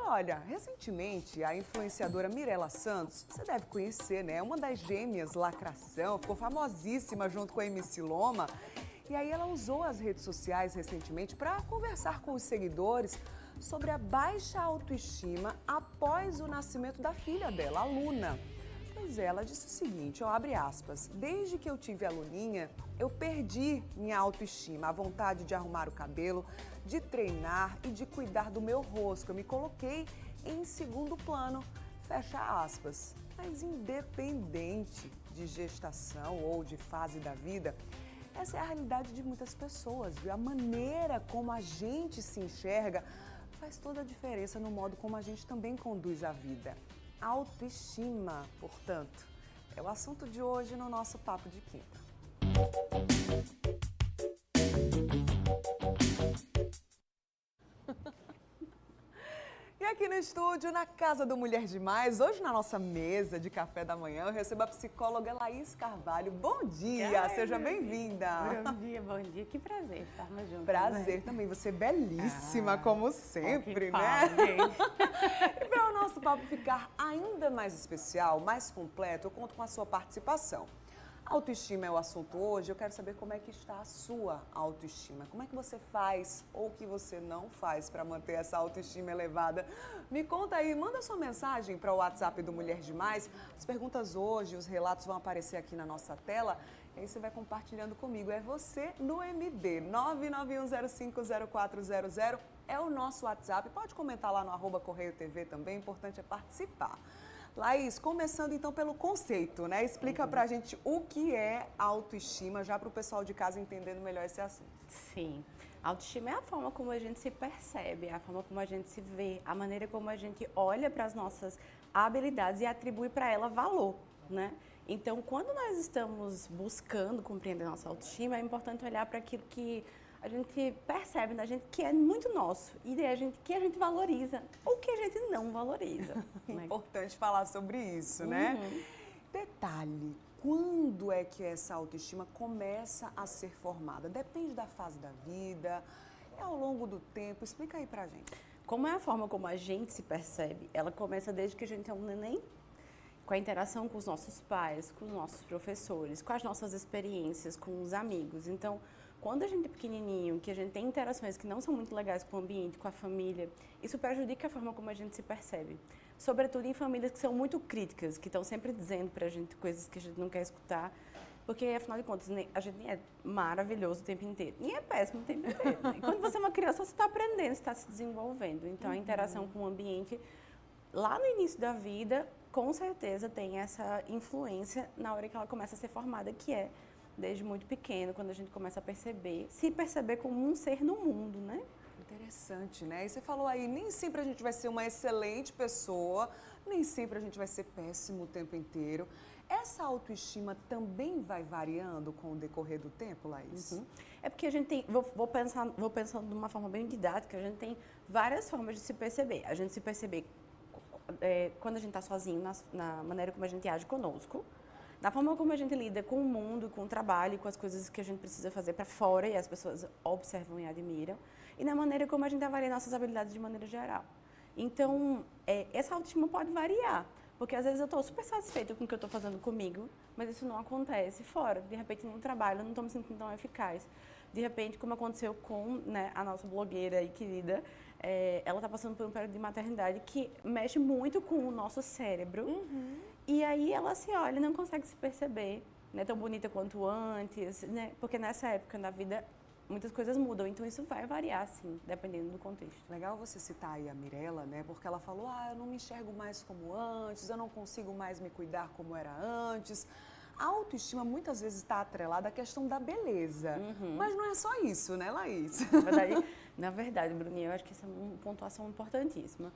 olha, recentemente a influenciadora Mirella Santos, você deve conhecer, né? Uma das gêmeas Lacração, ficou famosíssima junto com a MC Loma. E aí ela usou as redes sociais recentemente para conversar com os seguidores sobre a baixa autoestima após o nascimento da filha dela, a Luna. Pois é, ela disse o seguinte, ó, abre aspas, desde que eu tive a Luninha, eu perdi minha autoestima, a vontade de arrumar o cabelo, de treinar e de cuidar do meu rosto. Eu me coloquei em segundo plano, fecha aspas. Mas independente de gestação ou de fase da vida, essa é a realidade de muitas pessoas, viu? A maneira como a gente se enxerga faz toda a diferença no modo como a gente também conduz a vida. Autoestima, portanto, é o assunto de hoje no nosso Papo de Quinta. E aqui no estúdio, na Casa do Mulher Demais, hoje na nossa mesa de café da manhã, eu recebo a psicóloga Laís Carvalho. Bom dia, seja bem-vinda. Bom dia, que prazer estarmos juntos. Prazer também, você é belíssima, como sempre, né? E para o nosso papo ficar ainda mais especial, mais completo, eu conto com a sua participação. Autoestima é o assunto hoje, eu quero saber como é que está a sua autoestima. Como é que você faz ou o que você não faz para manter essa autoestima elevada? Me conta aí, manda sua mensagem para o WhatsApp do Mulher Demais. As perguntas hoje, os relatos vão aparecer aqui na nossa tela. E aí você vai compartilhando comigo. É você no MD, 991050400 é o nosso WhatsApp. Pode comentar lá no @Correio TV também, o importante é participar. Laís, começando então pelo conceito, né? Explica pra gente o que é autoestima, já para o pessoal de casa entendendo melhor esse assunto. Sim, autoestima é a forma como a gente se percebe, é a forma como a gente se vê, a maneira como a gente olha para as nossas habilidades e atribui para ela valor, né? Então, quando nós estamos buscando compreender a nossa autoestima, é importante olhar para aquilo que a gente percebe na gente que é muito nosso e que a gente valoriza ou que a gente não valoriza. Né? Importante falar sobre isso, né? Detalhe, quando é que essa autoestima começa a ser formada? Depende da fase da vida, é ao longo do tempo, explica aí pra gente. Como é a forma como a gente se percebe, ela começa desde que a gente é um neném, com a interação com os nossos pais, com os nossos professores, com as nossas experiências, com os amigos. Então, quando a gente é pequenininho, que a gente tem interações que não são muito legais com o ambiente, com a família, isso prejudica a forma como a gente se percebe. Sobretudo em famílias que são muito críticas, que estão sempre dizendo pra gente coisas que a gente não quer escutar, porque, afinal de contas, a gente nem é maravilhoso o tempo inteiro, nem é péssimo o tempo inteiro. E quando você é uma criança, você está aprendendo, você está se desenvolvendo. Então, a interação com o ambiente, lá no início da vida, com certeza tem essa influência na hora que ela começa a ser formada, que é desde muito pequeno, quando a gente começa a se perceber como um ser no mundo, né? Interessante, né? E você falou aí, nem sempre a gente vai ser uma excelente pessoa, nem sempre a gente vai ser péssimo o tempo inteiro. Essa autoestima também vai variando com o decorrer do tempo, Laís? É porque a gente tem, vou pensando de uma forma bem didática, a gente tem várias formas de se perceber. A gente se perceber quando a gente está sozinho, na maneira como a gente age conosco, na forma como a gente lida com o mundo, com o trabalho, com as coisas que a gente precisa fazer para fora e as pessoas observam e admiram, e na maneira como a gente avalia nossas habilidades de maneira geral. Então, essa autoestima pode variar, porque às vezes eu estou super satisfeita com o que eu estou fazendo comigo, mas isso não acontece fora. De repente, no trabalho, eu não estou me sentindo tão eficaz. De repente, como aconteceu com, né, a nossa blogueira e querida, ela está passando por um período de maternidade que mexe muito com o nosso cérebro. E aí ela se olha e não consegue se perceber, né, tão bonita quanto antes, né? Porque nessa época da vida muitas coisas mudam, então isso vai variar, sim, dependendo do contexto. Legal você citar aí a Mirella, né? Porque ela falou, eu não me enxergo mais como antes, eu não consigo mais me cuidar como era antes. A autoestima muitas vezes está atrelada à questão da beleza, mas não é só isso, né, Laís? Na verdade, Bruninha, eu acho que essa é uma pontuação importantíssima.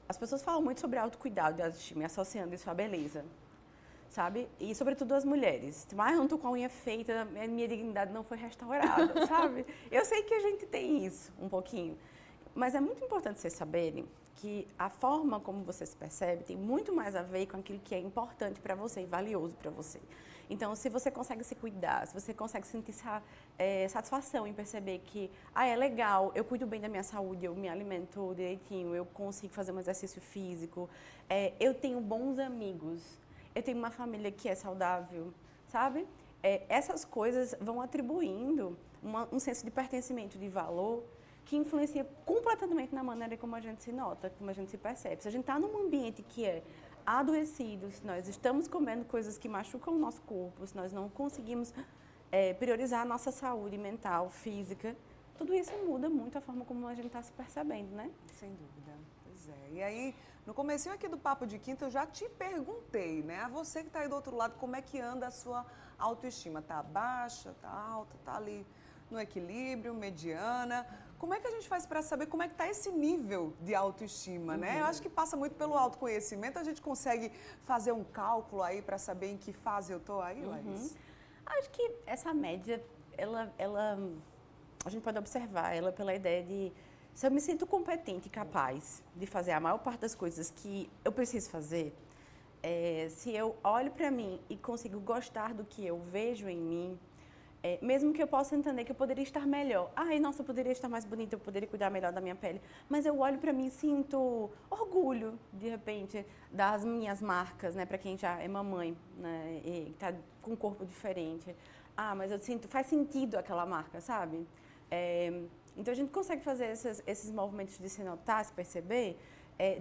As pessoas falam muito sobre autocuidado e autoestima, associando isso à beleza, sabe? E sobretudo as mulheres. Mas eu não tô com a unha feita, minha dignidade não foi restaurada, sabe? Eu sei que a gente tem isso um pouquinho, Mas é muito importante vocês saberem que a forma como você se percebe tem muito mais a ver com aquilo que é importante para você e valioso para você. Então, se você consegue se cuidar, se você consegue sentir satisfação em perceber que é legal, eu cuido bem da minha saúde, eu me alimento direitinho, eu consigo fazer um exercício físico, eu tenho bons amigos, eu tenho uma família que é saudável, sabe? Essas coisas vão atribuindo um senso de pertencimento, de valor, que influencia completamente na maneira como a gente se nota, como a gente se percebe. Se a gente está num ambiente que é adoecido, se nós estamos comendo coisas que machucam o nosso corpo, se nós não conseguimos priorizar a nossa saúde mental, física, tudo isso muda muito a forma como a gente está se percebendo, né? Sem dúvida. Pois é. E aí, no comecinho aqui do Papo de Quinta, eu já te perguntei, né? A você que está aí do outro lado, como é que anda a sua autoestima? Tá baixa, tá alta, tá ali no equilíbrio, mediana? Como é que a gente faz para saber como é que está esse nível de autoestima, né? Eu acho que passa muito pelo autoconhecimento, a gente consegue fazer um cálculo aí para saber em que fase eu estou aí, Laís? Acho que essa média, a gente pode observar ela pela ideia de se eu me sinto competente e capaz de fazer a maior parte das coisas que eu preciso fazer, se eu olho para mim e consigo gostar do que eu vejo em mim, mesmo que eu possa entender que eu poderia estar melhor. Ai, nossa, eu poderia estar mais bonita, eu poderia cuidar melhor da minha pele. Mas eu olho para mim e sinto orgulho, de repente, das minhas marcas, né? Para quem já é mamãe, né? E está com um corpo diferente. Mas eu sinto, faz sentido aquela marca, sabe? Então a gente consegue fazer esses movimentos de se notar, se perceber,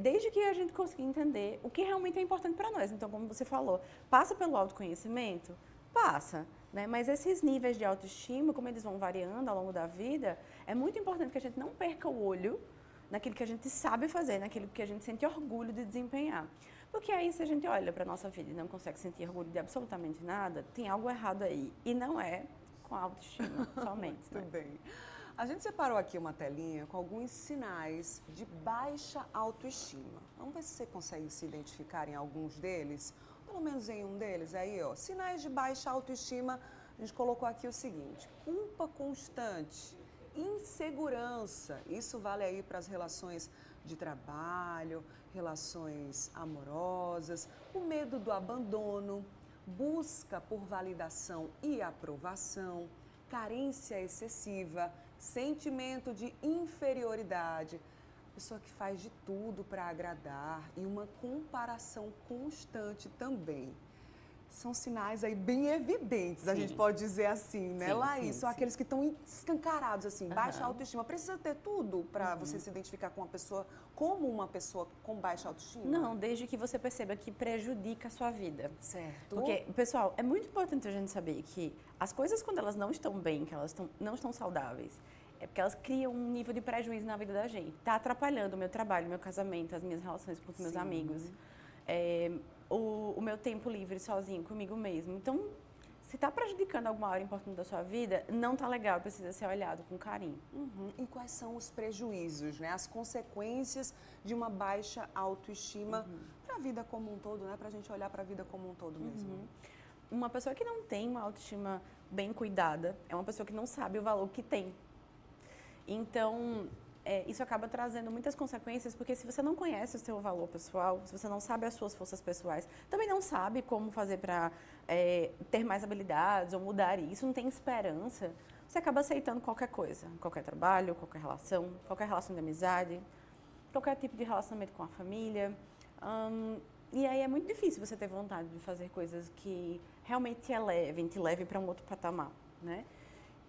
desde que a gente consiga entender o que realmente é importante para nós. Então, como você falou, passa pelo autoconhecimento? Passa. Né? Mas esses níveis de autoestima, como eles vão variando ao longo da vida, é muito importante que a gente não perca o olho naquilo que a gente sabe fazer, naquilo que a gente sente orgulho de desempenhar. Porque aí, se a gente olha para a nossa vida e não consegue sentir orgulho de absolutamente nada, tem algo errado aí. E não é com a autoestima somente. Muito bem. A gente separou aqui uma telinha com alguns sinais de baixa autoestima. Vamos ver se você consegue se identificar em alguns deles. Pelo menos em um deles, aí, ó, sinais de baixa autoestima, a gente colocou aqui o seguinte: culpa constante, insegurança, isso vale aí para as relações de trabalho, relações amorosas, o medo do abandono, busca por validação e aprovação, carência excessiva, sentimento de inferioridade, pessoa que faz de tudo para agradar e uma comparação constante também. São sinais aí bem evidentes, a gente pode dizer assim, né, Laís? São aqueles que estão escancarados, assim, baixa autoestima. Precisa ter tudo para você se identificar com uma pessoa como uma pessoa com baixa autoestima? Não, desde que você perceba que prejudica a sua vida. Certo. Porque, pessoal, é muito importante a gente saber que as coisas, quando elas não estão bem, que elas não estão saudáveis, é porque elas criam um nível de prejuízo na vida da gente. Está atrapalhando o meu trabalho, o meu casamento, as minhas relações com os meus amigos, o meu tempo livre sozinho, comigo mesmo. Então, se está prejudicando alguma área importante da sua vida, não está legal, precisa ser olhado com carinho. E quais são os prejuízos, né? As consequências de uma baixa autoestima para a vida como um todo, né? Para a gente olhar para a vida como um todo mesmo. Uma pessoa que não tem uma autoestima bem cuidada é uma pessoa que não sabe o valor que tem. Então, isso acaba trazendo muitas consequências, porque se você não conhece o seu valor pessoal, se você não sabe as suas forças pessoais, também não sabe como fazer para ter mais habilidades ou mudar isso, não tem esperança, você acaba aceitando qualquer coisa, qualquer trabalho, qualquer relação de amizade, qualquer tipo de relacionamento com a família. E aí é muito difícil você ter vontade de fazer coisas que realmente te levem para um outro patamar, né?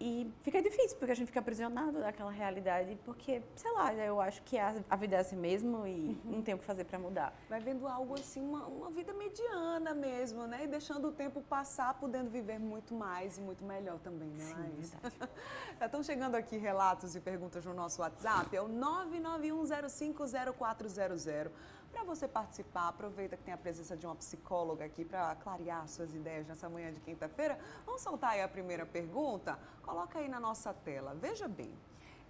E fica difícil, porque a gente fica aprisionado naquela realidade, porque, sei lá, eu acho que a vida é assim mesmo e não tem o que fazer para mudar. Vai vendo algo assim, uma vida mediana mesmo, né? E deixando o tempo passar, podendo viver muito mais e muito melhor também, né, Laís? Sim, verdade. Já estão chegando aqui relatos e perguntas no nosso WhatsApp, é o 991050400. Para você participar, aproveita que tem a presença de uma psicóloga aqui para clarear suas ideias nessa manhã de quinta-feira. Vamos soltar aí a primeira pergunta? Coloca aí na nossa tela. Veja bem,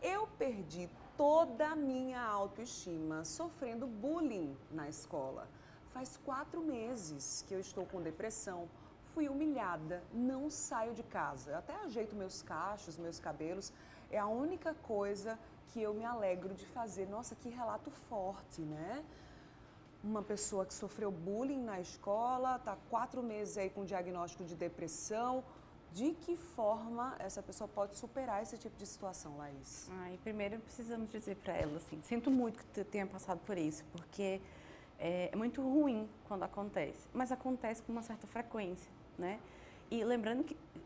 eu perdi toda a minha autoestima sofrendo bullying na escola. Faz 4 meses que eu estou com depressão. Fui humilhada, não saio de casa. Eu até ajeito meus cachos, meus cabelos. É a única coisa que eu me alegro de fazer. Nossa, que relato forte, né? Uma pessoa que sofreu bullying na escola, está 4 meses aí com diagnóstico de depressão. De que forma essa pessoa pode superar esse tipo de situação, Laís? Primeiro precisamos dizer para ela, assim, sinto muito que tu tenha passado por isso, porque é muito ruim quando acontece, mas acontece com uma certa frequência, né? E lembrando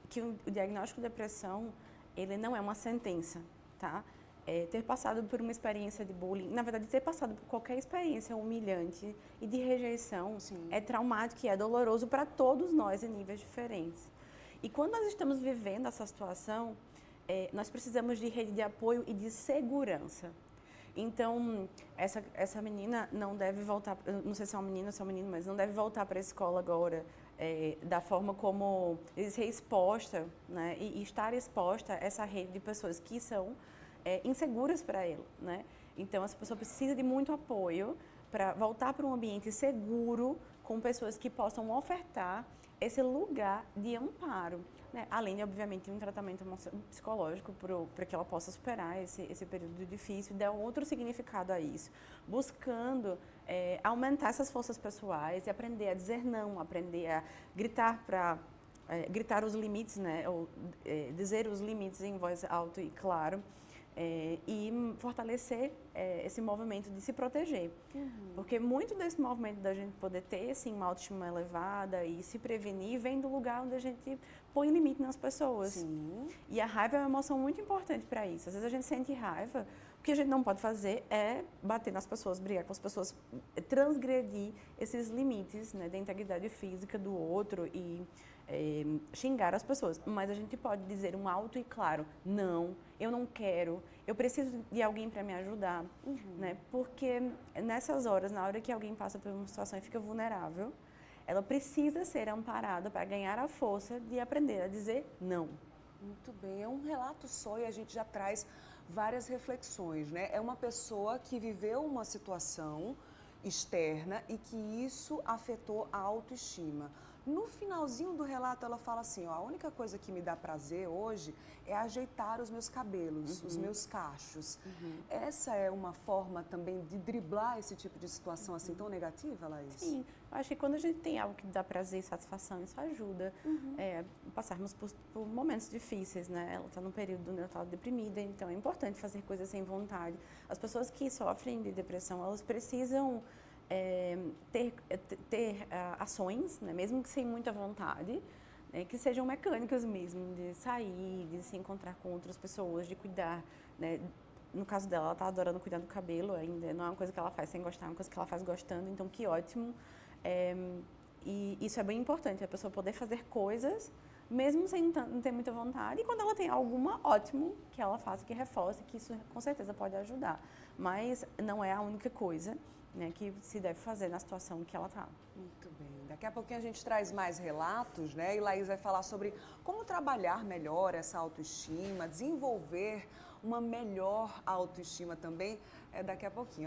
que o diagnóstico de depressão, ele não é uma sentença, tá? Ter passado por uma experiência de bullying, na verdade, ter passado por qualquer experiência humilhante e de rejeição, Sim. é traumático e é doloroso para todos nós em níveis diferentes. E quando nós estamos vivendo essa situação, nós precisamos de rede de apoio e de segurança. Então, essa menina não deve voltar, não sei se é uma menina ou se é um menino, mas não deve voltar para a escola agora da forma como ser exposta, né, e estar exposta a essa rede de pessoas que são inseguras para ela, né? Então, essa pessoa precisa de muito apoio para voltar para um ambiente seguro, com pessoas que possam ofertar esse lugar de amparo, né? Além de, obviamente, um tratamento psicológico para que ela possa superar esse período difícil e dar outro significado a isso, buscando aumentar essas forças pessoais e aprender a dizer não, aprender a gritar os limites, né? Ou dizer os limites em voz alta e claro. E fortalecer esse movimento de se proteger. Porque muito desse movimento da gente poder ter assim, uma autoestima elevada e se prevenir vem do lugar onde a gente põe limite nas pessoas. Sim. E a raiva é uma emoção muito importante para isso. Às vezes a gente sente raiva, o que a gente não pode fazer é bater nas pessoas, brigar com as pessoas, transgredir esses limites, né, da integridade física do outro e xingar as pessoas, mas a gente pode dizer um alto e claro, não, eu não quero, eu preciso de alguém para me ajudar, né? Porque nessas horas, na hora que alguém passa por uma situação e fica vulnerável, ela precisa ser amparada para ganhar a força de aprender a dizer não. Muito bem, é um relato só e a gente já traz várias reflexões, né? É uma pessoa que viveu uma situação externa e que isso afetou a autoestima. No finalzinho do relato, ela fala assim, ó, a única coisa que me dá prazer hoje é ajeitar os meus cabelos, os meus cachos. Essa é uma forma também de driblar esse tipo de situação assim tão negativa, Laís? Sim, eu acho que quando a gente tem algo que dá prazer e satisfação, isso ajuda passarmos por momentos difíceis, né? Ela está num período onde ela está deprimida, então é importante fazer coisas sem vontade. As pessoas que sofrem de depressão, elas precisam ter ações, né, mesmo que sem muita vontade, né, que sejam mecânicas mesmo, de sair, de se encontrar com outras pessoas, de cuidar, né. No caso dela, ela está adorando cuidar do cabelo ainda, não é uma coisa que ela faz sem gostar, é uma coisa que ela faz gostando, então que ótimo. E isso é bem importante, a pessoa poder fazer coisas, mesmo sem não ter muita vontade, e quando ela tem alguma, ótimo, que ela faça, que reforce, que isso com certeza pode ajudar. Mas não é a única coisa, né, que se deve fazer na situação que ela está. Muito bem. Daqui a pouquinho a gente traz mais relatos, né? E Laís vai falar sobre como trabalhar melhor essa autoestima, desenvolver uma melhor autoestima também daqui a pouquinho.